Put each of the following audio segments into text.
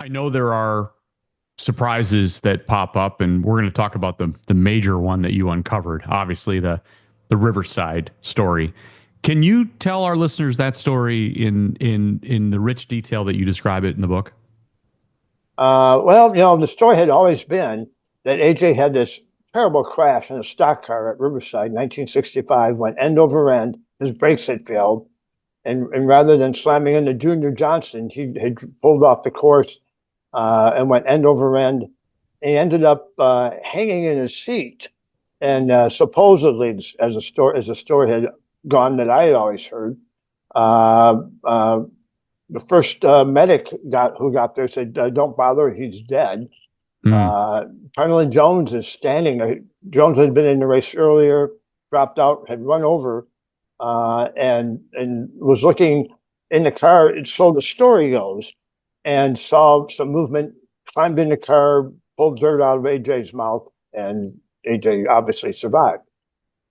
I know there are surprises that pop up, and we're going to talk about the major one that you uncovered, obviously the Riverside story. Can you tell our listeners that story in the rich detail that you describe it in the book? Well, the story had always been that AJ had this terrible crash in a stock car at Riverside, 1965, went end over end. His brakes had failed. And rather than slamming into Junior Johnson, he had pulled off the course and went end over end. He ended up hanging in his seat. And supposedly, as the story had gone that I had always heard, the first medic who got there said, "Don't bother, he's dead." Parnelli Jones is standing. Jones had been in the race earlier, dropped out, had run over, and was looking in the car. So the story goes, and saw some movement, climbed in the car, pulled dirt out of AJ's mouth, and AJ obviously survived.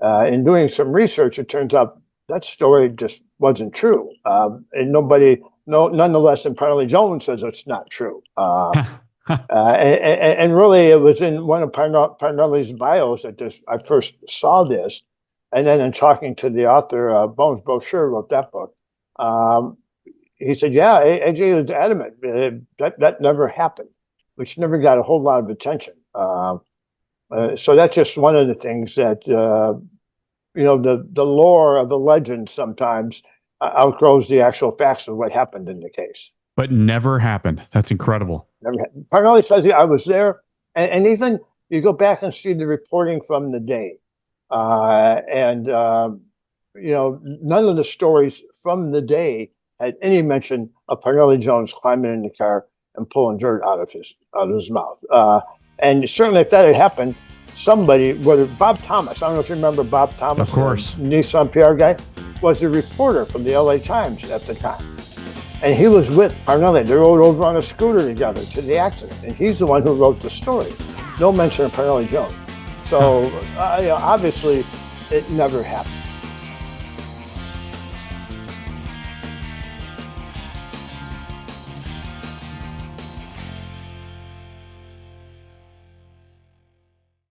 In doing some research, it turns out that story just wasn't true, and nonetheless, and Parnelli Jones says it's not true. And really, it was in one of Parnelli's bios that I first saw this. And then in talking to the author, Bones Brochure wrote that book, he said, yeah, AJ was adamant that never happened, which never got a whole lot of attention. So that's just one of the things that, the lore of the legend sometimes outgrows the actual facts of what happened in the case. But never happened. That's incredible. Parnelli says, I was there. And even you go back and see the reporting from the day. None of the stories from the day had any mention of Parnelli Jones climbing in the car and pulling dirt out of his mouth. And certainly if that had happened, somebody, whether Bob Thomas, I don't know if you remember Bob Thomas, of course, Nissan PR guy, was the reporter from the LA Times at the time. And he was with Parnelli. They rode over on a scooter together to the accident. And he's the one who wrote the story. No mention of Parnelli Jones. So obviously it never happened.